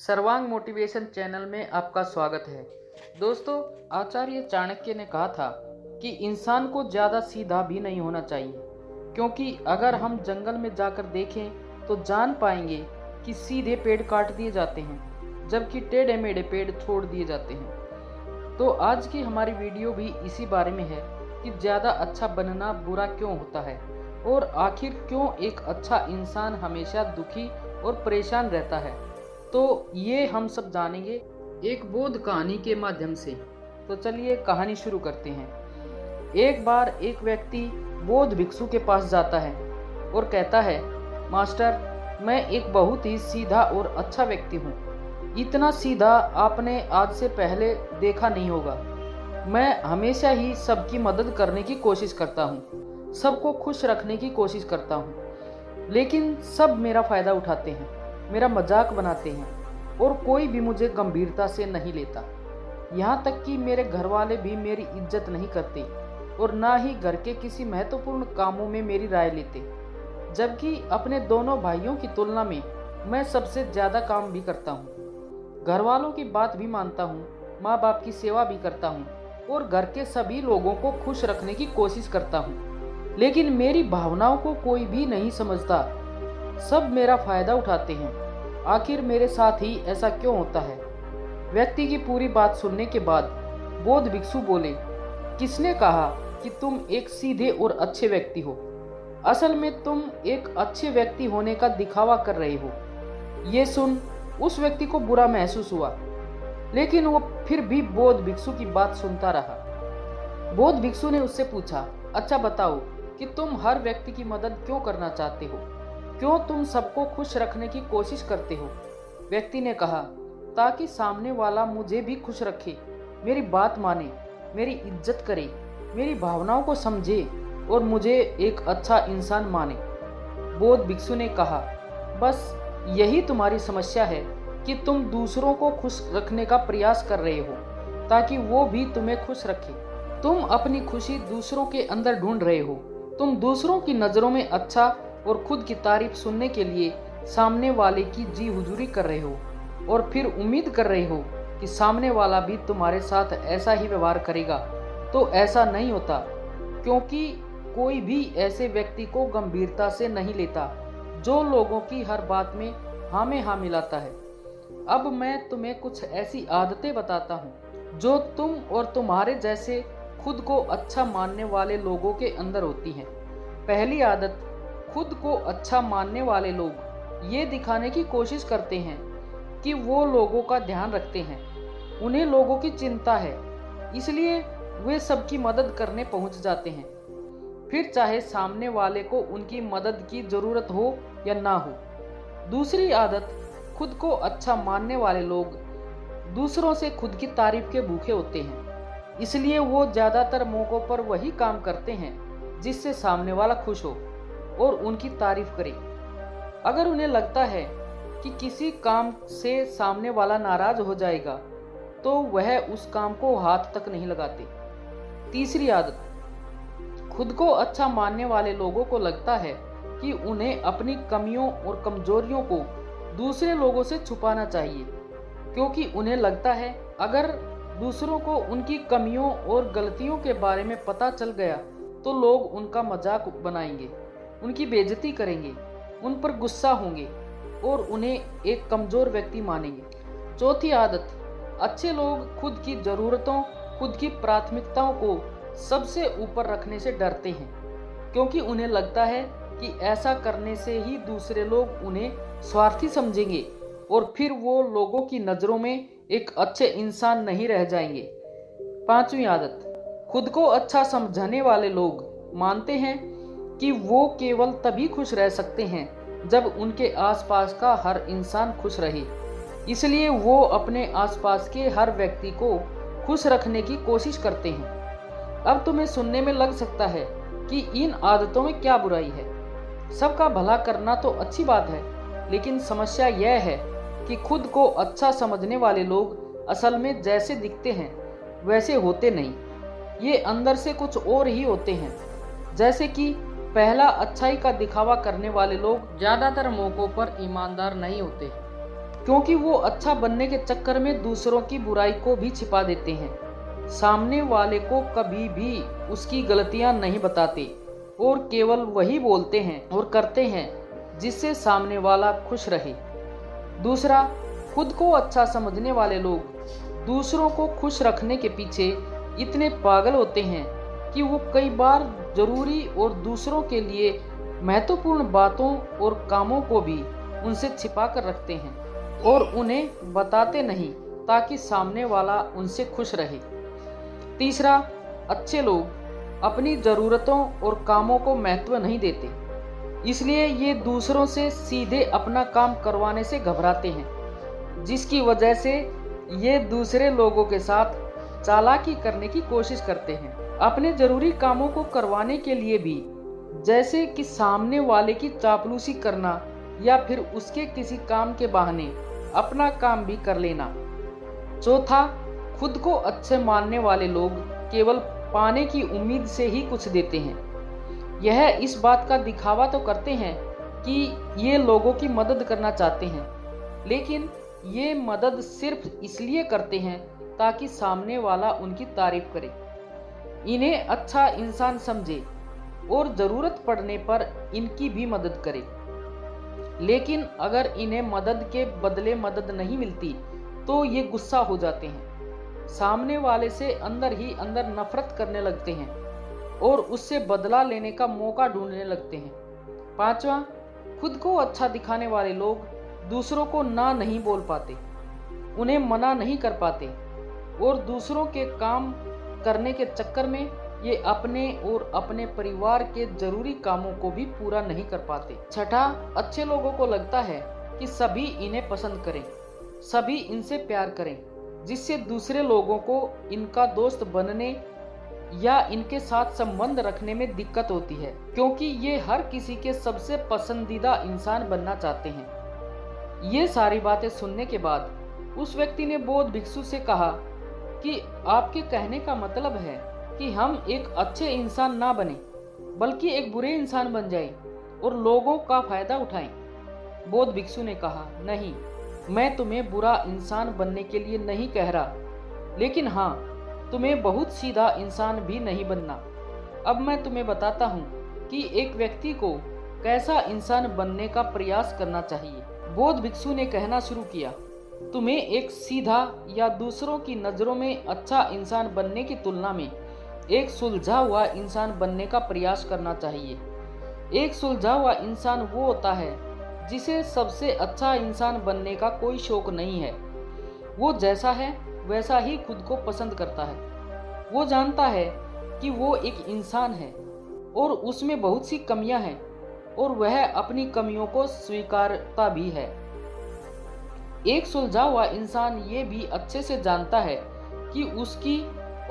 सर्वांग motivation channel में आपका स्वागत है। दोस्तों, आचार्य चाणक्य ने कहा था कि इंसान को ज़्यादा सीधा भी नहीं होना चाहिए, क्योंकि अगर हम जंगल में जाकर देखें तो जान पाएंगे कि सीधे पेड़ काट दिए जाते हैं जबकि टेढ़े मेढ़े पेड़ छोड़ दिए जाते हैं। तो आज की हमारी वीडियो भी इसी बारे में है कि ज़्यादा अच्छा बनना बुरा क्यों होता है और आखिर क्यों एक अच्छा इंसान हमेशा दुखी और परेशान रहता है। तो ये हम सब जानेंगे एक बोध कहानी के माध्यम से। तो चलिए कहानी शुरू करते हैं। एक बार एक व्यक्ति बोध भिक्षु के पास जाता है और कहता है, मास्टर, मैं एक बहुत ही सीधा और अच्छा व्यक्ति हूँ। इतना सीधा आपने आज से पहले देखा नहीं होगा। मैं हमेशा ही सबकी मदद करने की कोशिश करता हूँ, सबको खुश रखने की कोशिश करता हूँ, लेकिन सब मेरा फ़ायदा उठाते हैं, मेरा मजाक बनाते हैं और कोई भी मुझे गंभीरता से नहीं लेता। यहाँ तक कि मेरे घर वाले भी मेरी इज्जत नहीं करते और ना ही घर के किसी महत्वपूर्ण कामों में मेरी राय लेते, जबकि अपने दोनों भाइयों की तुलना में मैं सबसे ज़्यादा काम भी करता हूँ। घर वालों की बात भी मानता हूँ, माँ बाप की सेवा भी करता हूँ और घर के सभी लोगों को खुश रखने की कोशिश करता हूँ, लेकिन मेरी भावनाओं को कोई भी नहीं समझता। सब मेरा फ़ायदा उठाते हैं। आखिर मेरे साथ ही ऐसा क्यों होता है? व्यक्ति की पूरी बात सुनने के बाद बोध भिक्षु बोले, किसने कहा कि तुम एक सीधे और अच्छे व्यक्ति हो? असल में तुम एक अच्छे व्यक्ति होने का दिखावा कर रहे हो। ये सुन उस व्यक्ति को बुरा महसूस हुआ, लेकिन वो फिर भी बोध भिक्षु की बात सुनता रहा। बोध भिक्षु ने उससे पूछा, अच्छा बताओ कि तुम हर व्यक्ति की मदद क्यों करना चाहते हो? क्यों तुम सबको खुश रखने की कोशिश करते हो? व्यक्ति ने कहा, ताकि सामने वाला मुझे भी खुश रखे, मेरी बात माने, मेरी इज्जत करे, मेरी भावनाओं को समझे और मुझे एक अच्छा इंसान माने। बोध भिक्षु ने कहा, बस यही तुम्हारी समस्या है कि तुम दूसरों को खुश रखने का प्रयास कर रहे हो ताकि वो भी तुम्हें खुश रखे। तुम अपनी खुशी दूसरों के अंदर ढूंढ रहे हो। तुम दूसरों की नज़रों में अच्छा और खुद की तारीफ सुनने के लिए सामने वाले की जी हुजूरी कर रहे हो और फिर उम्मीद कर रहे हो कि सामने वाला भी तुम्हारे साथ ऐसा ही व्यवहार करेगा। तो ऐसा नहीं होता, क्योंकि कोई भी ऐसे व्यक्ति को गंभीरता से नहीं लेता जो लोगों की हर बात में हाँ में हाँ मिलाता है। अब मैं तुम्हें कुछ ऐसी आदतें बताता हूँ जो तुम और तुम्हारे जैसे खुद को अच्छा मानने वाले लोगों के अंदर होती हैं। पहली आदत, खुद को अच्छा मानने वाले लोग ये दिखाने की कोशिश करते हैं कि वो लोगों का ध्यान रखते हैं। उन्हें लोगों की चिंता है, इसलिए वे सबकी मदद करने पहुंच जाते हैं, फिर चाहे सामने वाले को उनकी मदद की ज़रूरत हो या ना हो। दूसरी आदत, खुद को अच्छा मानने वाले लोग दूसरों से खुद की तारीफ के भूखे होते हैं, इसलिए वो ज़्यादातर मौक़ों पर वही काम करते हैं जिससे सामने वाला खुश हो और उनकी तारीफ करे। अगर उन्हें लगता है कि किसी काम से सामने वाला नाराज हो जाएगा तो वह उस काम को हाथ तक नहीं लगाते। तीसरी आदत, खुद को अच्छा मानने वाले लोगों को लगता है कि उन्हें अपनी कमियों और कमजोरियों को दूसरे लोगों से छुपाना चाहिए, क्योंकि उन्हें लगता है अगर दूसरों को उनकी कमियों और गलतियों के बारे में पता चल गया तो लोग उनका मजाक बनाएंगे, उनकी बेइज्जती करेंगे, उन पर गुस्सा होंगे और उन्हें एक कमज़ोर व्यक्ति मानेंगे। चौथी आदत, अच्छे लोग खुद की ज़रूरतों, खुद की प्राथमिकताओं को सबसे ऊपर रखने से डरते हैं, क्योंकि उन्हें लगता है कि ऐसा करने से ही दूसरे लोग उन्हें स्वार्थी समझेंगे और फिर वो लोगों की नज़रों में एक अच्छे इंसान नहीं रह जाएंगे। पांचवी आदत, खुद को अच्छा समझाने वाले लोग मानते हैं कि वो केवल तभी खुश रह सकते हैं जब उनके आसपास का हर इंसान खुश रहे, इसलिए वो अपने आसपास के हर व्यक्ति को खुश रखने की कोशिश करते हैं। अब तुम्हें सुनने में लग सकता है कि इन आदतों में क्या बुराई है। सबका भला करना तो अच्छी बात है, लेकिन समस्या यह है कि खुद को अच्छा समझने वाले लोग असल में जैसे दिखते हैं वैसे होते नहीं। ये अंदर से कुछ और ही होते हैं। जैसे कि पहला, अच्छाई का दिखावा करने वाले लोग ज़्यादातर मौक़ों पर ईमानदार नहीं होते। क्योंकि वो अच्छा बनने के चक्कर में दूसरों की बुराई को भी छिपा देते हैं। सामने वाले को कभी भी उसकी गलतियां नहीं बताते और केवल वही बोलते हैं और करते हैं जिससे सामने वाला खुश रहे। दूसरा, खुद को अच्छा समझने वाले लोग दूसरों को खुश रखने के पीछे इतने पागल होते हैं कि वो कई बार जरूरी और दूसरों के लिए महत्वपूर्ण बातों और कामों को भी उनसे छिपा कर रखते हैं और उन्हें बताते नहीं ताकि सामने वाला उनसे खुश रहे। तीसरा, अच्छे लोग अपनी ज़रूरतों और कामों को महत्व नहीं देते, इसलिए ये दूसरों से सीधे अपना काम करवाने से घबराते हैं, जिसकी वजह से ये दूसरे लोगों के साथ चालाकी करने की कोशिश करते हैं अपने ज़रूरी कामों को करवाने के लिए भी, जैसे कि सामने वाले की चापलूसी करना या फिर उसके किसी काम के बहाने अपना काम भी कर लेना। चौथा, खुद को अच्छे मानने वाले लोग केवल पाने की उम्मीद से ही कुछ देते हैं। यह इस बात का दिखावा तो करते हैं कि ये लोगों की मदद करना चाहते हैं, लेकिन ये मदद सिर्फ इसलिए करते हैं ताकि सामने वाला उनकी तारीफ करे, इन्हें अच्छा इंसान समझे और ज़रूरत पड़ने पर इनकी भी मदद करे। लेकिन अगर इन्हें मदद के बदले मदद नहीं मिलती तो ये गुस्सा हो जाते हैं, सामने वाले से अंदर ही अंदर नफरत करने लगते हैं और उससे बदला लेने का मौका ढूंढने लगते हैं। पांचवा, खुद को अच्छा दिखाने वाले लोग दूसरों को ना नहीं बोल पाते, उन्हें मना नहीं कर पाते और दूसरों के काम करने के चक्कर में ये अपने और अपने परिवार के जरूरी कामों को भी पूरा नहीं कर पाते। छठा, अच्छे लोगों को लगता है कि सभी इन्हें पसंद करें, सभी इनसे प्यार करें, जिससे दूसरे लोगों को इनका दोस्त बनने या इनके साथ संबंध रखने में दिक्कत होती है, क्योंकि ये हर किसी के सबसे पसंदीदा इंसान बनना चाहते हैं। ये सारी बातें सुनने के बाद उस व्यक्ति ने बौद्ध भिक्षु से कहा कि आपके कहने का मतलब है कि हम एक अच्छे इंसान ना बने बल्कि एक बुरे इंसान बन जाएं और लोगों का फायदा उठाएं। बौद्ध भिक्षु ने कहा, नहीं, मैं तुम्हें बुरा इंसान बनने के लिए नहीं कह रहा, लेकिन हाँ, तुम्हें बहुत सीधा इंसान भी नहीं बनना। अब मैं तुम्हें बताता हूँ कि एक व्यक्ति को कैसा इंसान बनने का प्रयास करना चाहिए। बौद्ध भिक्षु ने कहना शुरू किया, तुम्हें एक सीधा या दूसरों की नज़रों में अच्छा इंसान बनने की तुलना में एक सुलझा हुआ इंसान बनने का प्रयास करना चाहिए। एक सुलझा हुआ इंसान वो होता है जिसे सबसे अच्छा इंसान बनने का कोई शौक नहीं है। वो जैसा है वैसा ही खुद को पसंद करता है। वो जानता है कि वो एक इंसान है और उसमें बहुत सी कमियां हैं और वह अपनी कमियों को स्वीकारता भी है। एक सुलझा हुआ इंसान ये भी अच्छे से जानता है कि उसकी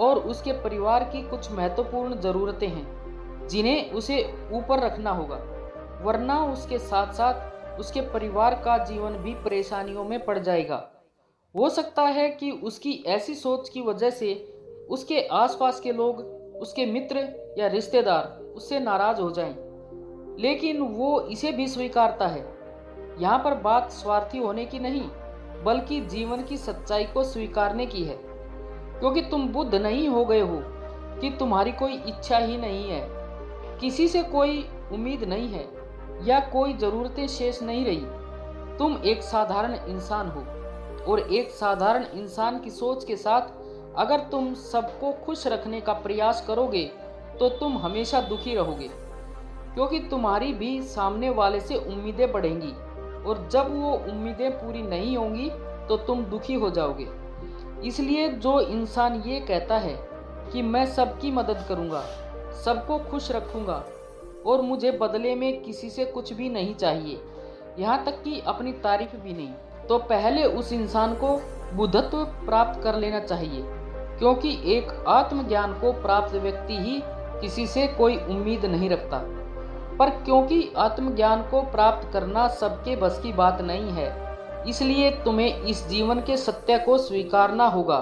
और उसके परिवार की कुछ महत्वपूर्ण ज़रूरतें हैं जिन्हें उसे ऊपर रखना होगा, वरना उसके साथ साथ उसके परिवार का जीवन भी परेशानियों में पड़ जाएगा। हो सकता है कि उसकी ऐसी सोच की वजह से उसके आसपास के लोग, उसके मित्र या रिश्तेदार उससे नाराज हो जाएं, लेकिन वो इसे भी स्वीकारता है। यहाँ पर बात स्वार्थी होने की नहीं, बल्कि जीवन की सच्चाई को स्वीकारने की है, क्योंकि तुम बुद्ध नहीं हो गए हो कि तुम्हारी कोई इच्छा ही नहीं है, किसी से कोई उम्मीद नहीं है या कोई ज़रूरतें शेष नहीं रही। तुम एक साधारण इंसान हो और एक साधारण इंसान की सोच के साथ अगर तुम सबको खुश रखने का प्रयास करोगे तो तुम हमेशा दुखी रहोगे, क्योंकि तुम्हारी भी सामने वाले से उम्मीदें बढ़ेंगी और जब वो उम्मीदें पूरी नहीं होंगी तो तुम दुखी हो जाओगे। इसलिए जो इंसान ये कहता है कि मैं सबकी मदद करूँगा, सबको खुश रखूँगा और मुझे बदले में किसी से कुछ भी नहीं चाहिए, यहाँ तक कि अपनी तारीफ भी नहीं, तो पहले उस इंसान को बुद्धत्व प्राप्त कर लेना चाहिए, क्योंकि एक आत्मज्ञान को प्राप्त व्यक्ति ही किसी से कोई उम्मीद नहीं रखता। पर क्योंकि आत्मज्ञान को प्राप्त करना सबके बस की बात नहीं है, इसलिए तुम्हें इस जीवन के सत्य को स्वीकारना होगा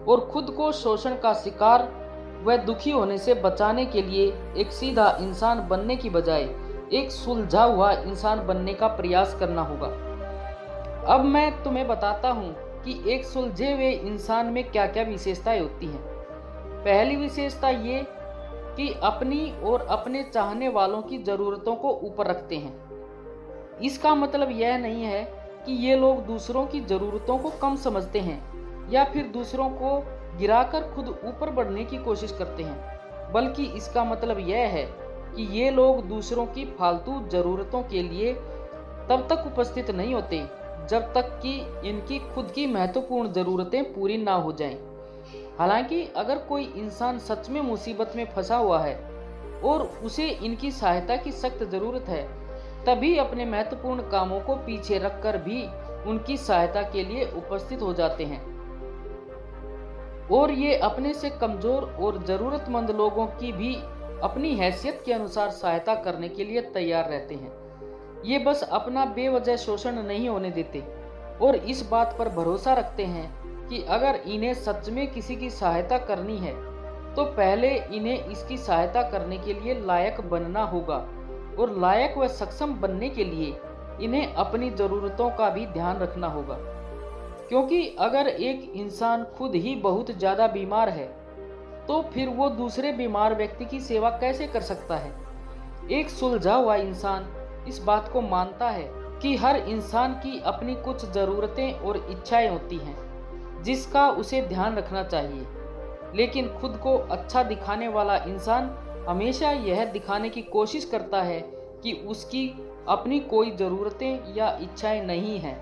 और खुद को शोषण का शिकार व दुखी होने से बचाने के लिए एक सीधा इंसान बनने की बजाय एक सुलझा हुआ इंसान बनने का प्रयास करना होगा। अब मैं तुम्हें बताता हूँ कि एक सुलझे हुए इंसान में क्या क्या विशेषताएं होती हैं। पहली विशेषता ये कि अपनी और अपने चाहने वालों की ज़रूरतों को ऊपर रखते हैं। इसका मतलब यह नहीं है कि ये लोग दूसरों की ज़रूरतों को कम समझते हैं या फिर दूसरों को गिराकर खुद ऊपर बढ़ने की कोशिश करते हैं, बल्कि इसका मतलब यह है कि ये लोग दूसरों की फालतू ज़रूरतों के लिए तब तक उपस्थित नहीं होते जब तक कि इनकी खुद की महत्वपूर्ण ज़रूरतें पूरी ना हो जाएं। हालांकि अगर कोई इंसान सच में मुसीबत में फंसा हुआ है और उसे इनकी सहायता की सख्त ज़रूरत है, तभी अपने महत्वपूर्ण कामों को पीछे रखकर भी उनकी सहायता के लिए उपस्थित हो जाते हैं और ये अपने से कमज़ोर और ज़रूरतमंद लोगों की भी अपनी हैसियत के अनुसार सहायता करने के लिए तैयार रहते हैं। ये बस अपना बेवजह शोषण नहीं होने देते और इस बात पर भरोसा रखते हैं कि अगर इन्हें सच में किसी की सहायता करनी है तो पहले इन्हें इसकी सहायता करने के लिए लायक बनना होगा और लायक व सक्षम बनने के लिए इन्हें अपनी ज़रूरतों का भी ध्यान रखना होगा। क्योंकि अगर एक इंसान खुद ही बहुत ज़्यादा बीमार है तो फिर वो दूसरे बीमार व्यक्ति की सेवा कैसे कर सकता है। एक सुलझा हुआ इंसान इस बात को मानता है कि हर इंसान की अपनी कुछ ज़रूरतें और इच्छाएं होती हैं जिसका उसे ध्यान रखना चाहिए, लेकिन खुद को अच्छा दिखाने वाला इंसान हमेशा यह दिखाने की कोशिश करता है कि उसकी अपनी कोई ज़रूरतें या इच्छाएं नहीं हैं,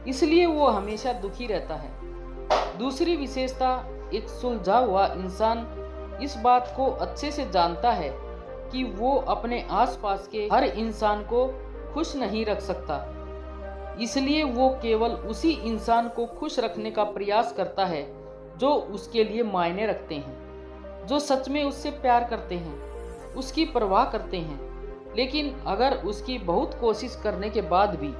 इसलिए वो हमेशा दुखी रहता है। दूसरी विशेषता, एक सुलझा हुआ इंसान इस बात को अच्छे से जानता है कि वो अपने आसपास के हर इंसान को खुश नहीं रख सकता, इसलिए वो केवल उसी इंसान को खुश रखने का प्रयास करता है जो उसके लिए मायने रखते हैं, जो सच में उससे प्यार करते हैं, उसकी परवाह करते हैं। लेकिन अगर उसकी बहुत कोशिश करने के बाद भी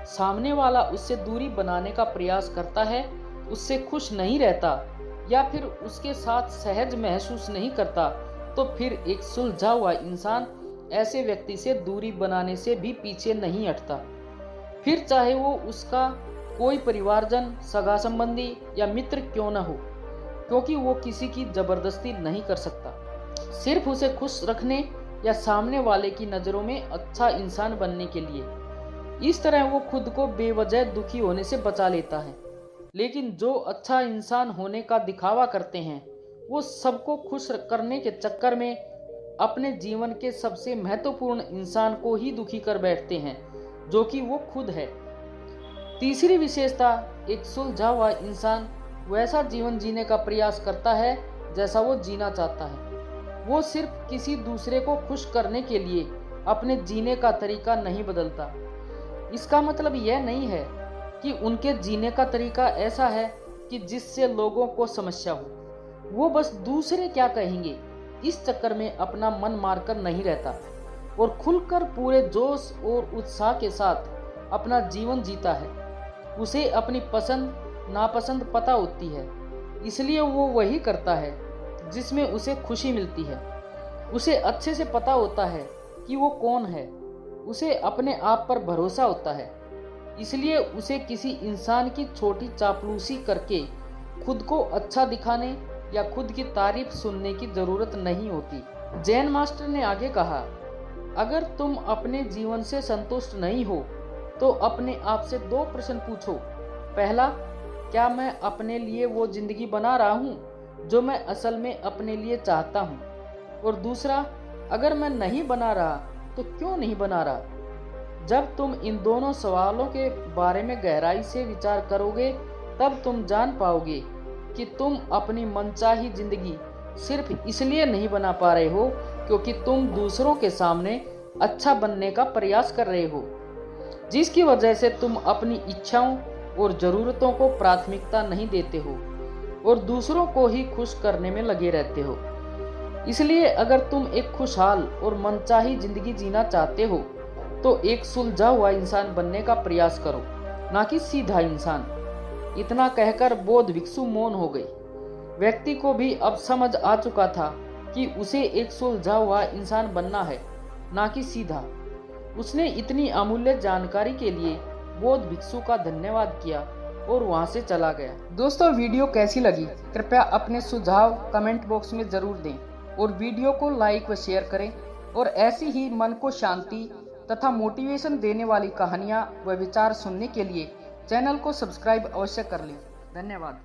सामने वाला उससे दूरी बनाने का प्रयास करता है, उससे खुश नहीं रहता या फिर उसके साथ सहज महसूस नहीं करता, तो फिर एक सुलझा हुआ इंसान ऐसे व्यक्ति से दूरी बनाने से भी पीछे नहीं हटता, फिर चाहे वो उसका कोई परिवारजन, सगा संबंधी या मित्र क्यों न हो, क्योंकि वो किसी की जबरदस्ती नहीं कर सकता। सिर्फ उसे खुश रखने या सामने वाले की नज़रों में अच्छा इंसान बनने के लिए। इस तरह वो खुद को बेवजह दुखी होने से बचा लेता है। लेकिन जो अच्छा इंसान होने का दिखावा करते हैं, वो सबको खुश करने के चक्कर में अपने जीवन के सबसे महत्वपूर्ण इंसान को ही दुखी कर बैठते हैं, जो कि वो खुद है। तीसरी विशेषता, एक सुलझा हुआ इंसान वैसा जीवन जीने का प्रयास करता है जैसा वो जीना चाहता है। वो सिर्फ किसी दूसरे को खुश करने के लिए अपने जीने का तरीका नहीं बदलता। इसका मतलब यह नहीं है कि उनके जीने का तरीका ऐसा है कि जिससे लोगों को समस्या हो। वो बस दूसरे क्या कहेंगे इस चक्कर में अपना मन मारकर नहीं रहता और खुलकर पूरे जोश और उत्साह के साथ अपना जीवन जीता है। उसे अपनी पसंद नापसंद पता होती है, इसलिए वो वही करता है जिसमें उसे खुशी मिलती है। उसे अच्छे से पता होता है कि वो कौन है। उसे अपने आप पर भरोसा होता है, इसलिए उसे किसी इंसान की छोटी चापलूसी करके खुद को अच्छा दिखाने या खुद की तारीफ सुनने की ज़रूरत नहीं होती। जैन मास्टर ने आगे कहा, अगर तुम अपने जीवन से संतुष्ट नहीं हो तो अपने आप से 2 प्रश्न पूछो। पहला, क्या मैं अपने लिए वो ज़िंदगी बना रहा हूँ जो मैं असल में अपने लिए चाहता हूँ? और दूसरा, अगर मैं नहीं बना रहा तो क्यों नहीं बना रहा? जब तुम इन दोनों सवालों के बारे में गहराई से विचार करोगे, तब तुम जान पाओगे कि तुम अपनी मनचाही जिंदगी सिर्फ इसलिए नहीं बना पा रहे हो क्योंकि तुम दूसरों के सामने अच्छा बनने का प्रयास कर रहे हो, जिसकी वजह से तुम अपनी इच्छाओं और ज़रूरतों को प्राथमिकता नहीं देते हो और दूसरों को ही खुश करने में लगे रहते हो। इसलिए अगर तुम एक खुशहाल और मनचाही जिंदगी जीना चाहते हो तो एक सुलझा हुआ इंसान बनने का प्रयास करो, ना कि सीधा इंसान। इतना कहकर बौद्ध भिक्षु मौन हो गए। व्यक्ति को भी अब समझ आ चुका था कि उसे एक सुलझा हुआ इंसान बनना है, ना कि सीधा। उसने इतनी अमूल्य जानकारी के लिए बौद्ध भिक्षु का धन्यवाद किया और वहां से चला गया। दोस्तों, वीडियो कैसी लगी कृपया अपने सुझाव कमेंट बॉक्स में जरूर दें और वीडियो को लाइक व शेयर करें। और ऐसी ही मन को शांति तथा मोटिवेशन देने वाली कहानियाँ व विचार सुनने के लिए चैनल को सब्सक्राइब अवश्य कर लें। धन्यवाद।